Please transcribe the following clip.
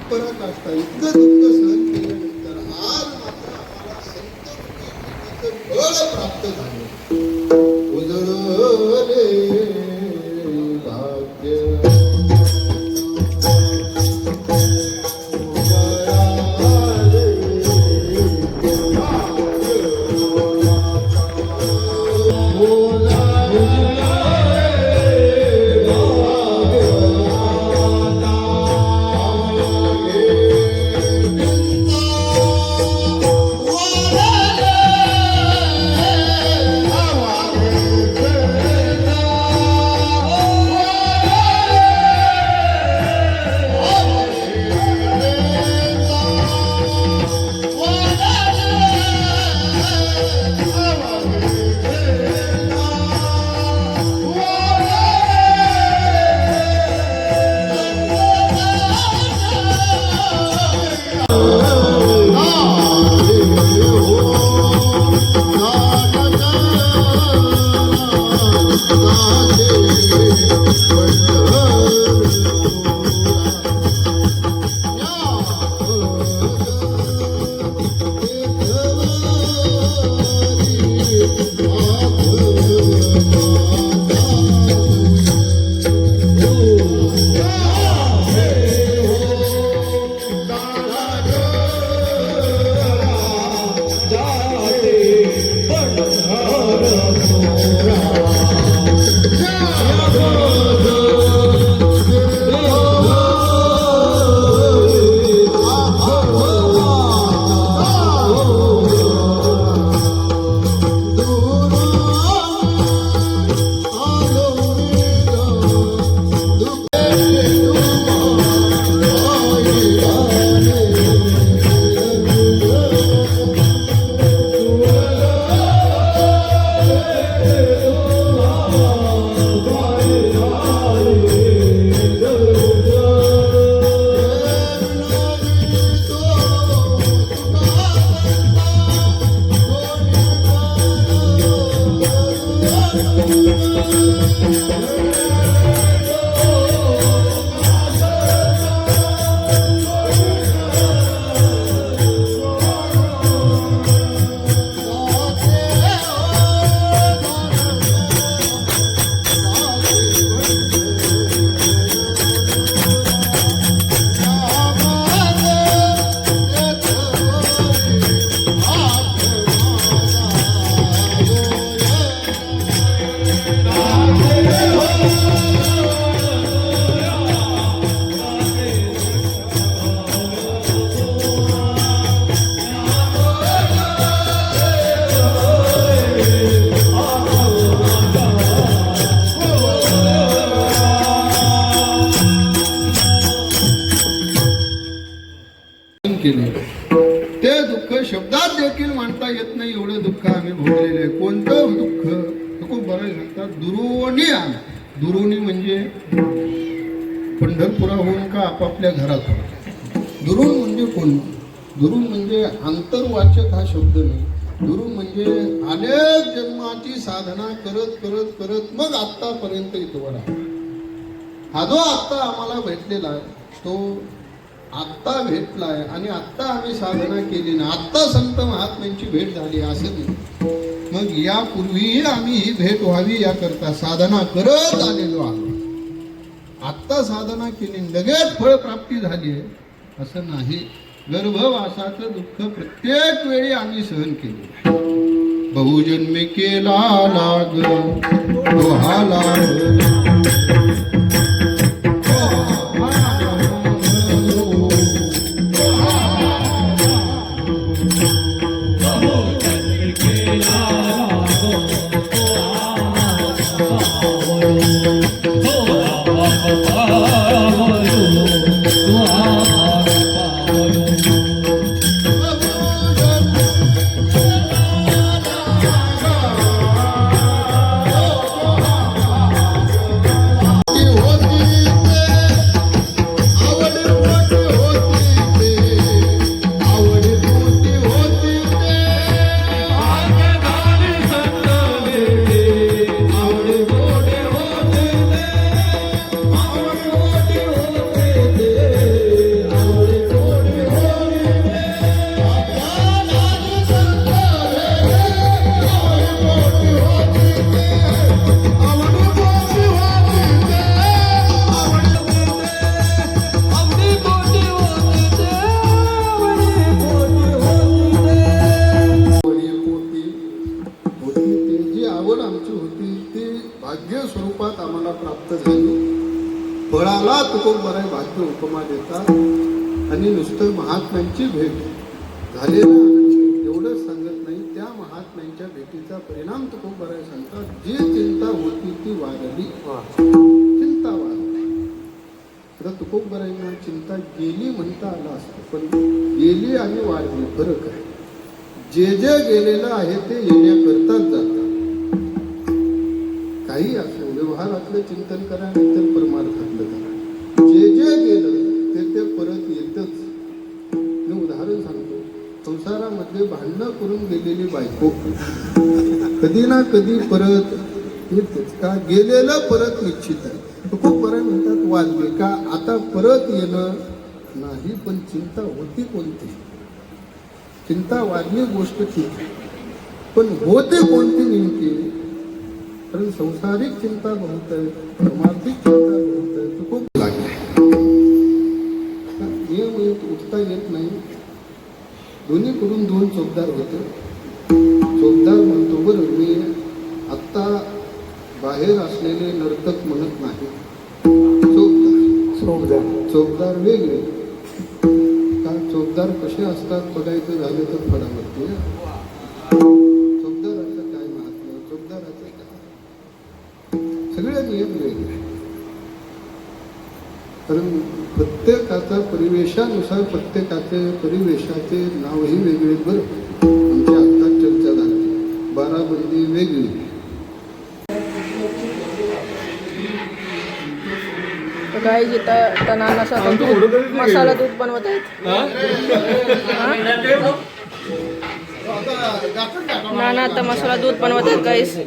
पराकाष्ठा इतकं दुःख सहन केल्यानंतर आज मात्र आम्हाला संत बळ प्राप्त झाले. उजळले भाग्य केले. ते दुःख शब्दात देखील मांडता येत नाही एवढं दुःख आम्ही भोगलेले आहे. कोणतं दुःख खूप बरं सांगतात. दुरुवणी आला. दुरुवणी म्हणजे पंढरपुराहून का आपापल्या घरात. दुरून म्हणजे कोण? दुरून म्हणजे आंतरवाचक हा शब्द नाही. दुरून म्हणजे अनेक जन्माची साधना करत करत करत मग आत्तापर्यंत इथवर आहे. हा जो आत्ता आम्हाला भेटलेला आहे तो आत्ता भेटलाय आणि आत्ता आम्ही साधना केली ना, आत्ता संत महात्म्यांची भेट झाली असं नाही. मग यापूर्वीही आम्ही ही भेट व्हावी याकरता साधना करत आलेलो आहोत. आत्ता साधना केली लगेच फळ प्राप्ती झाली आहे असं नाही. गर्भवासाचं दुःख प्रत्येक वेळी आम्ही सहन केले. बहुजन्मी केला लाग दोहाला Oh तुकोबराय भाग्य उपमा देतात आणि नुसतं महात्म्यांची भेट झालेला आनंद एवढंच सांगत नाही, त्या महात्म्यांच्या भेटीचा परिणाम तुकोबराय सांगतात. जी चिंता होती ती वाढली, चिंता वाढली. तर तुकोबरायांना चिंता गेली म्हणता आला असतं, पण गेली आणि वाढली फरक आहे. जे जे गेलेलं आहे ते येण्याकरताच जातात. काही असो, व्यवहारातलं चिंतन करा नंतर परमार्थातलं करा. जे जे गेलं ते परत येतच. मी उदाहरण सांगतो, संसारामध्ये भांडणं करून गेलेली बायको कधी ना कधी परत येतेच का? गेलेलं परत निश्चित आहे. खूप बरं म्हणतात वाजले का आता परत येणं नाही, पण चिंता होती कोणती? चिंता वाढली गोष्ट ठीक आहे, पण होते कोणती नेमकी? कारण संसारिक चिंता बहुत आहे, परमार्थिक चिंता बहुत आहे. तो खूप लागले. नियम उठता येत नाही. दोन्हीकडून दोन चौकदार होते. चौकदार म्हणतो, बरं मी आत्ता बाहेर असलेले नर्तक म्हणत नाही, चौकदार वेगळे. का चौकदार कसे असतात बघायचं झालं तर फडावरती. चौकदाराचं काय महात्म्य, चौकदाराचं काय, सगळे नियम वेगळे. कारण प्रत्येकाचा परिवेशानुसार प्रत्येकाचे परिवेशाचे नावही वेगळे. बरं, आमची आत्ताच चर्चा झाली, बाराबंदी वेगळी. काही जिथं मसाला दूध बनवत आहेत. नाना आता मसाला दूध बनवत आहेत गाईस.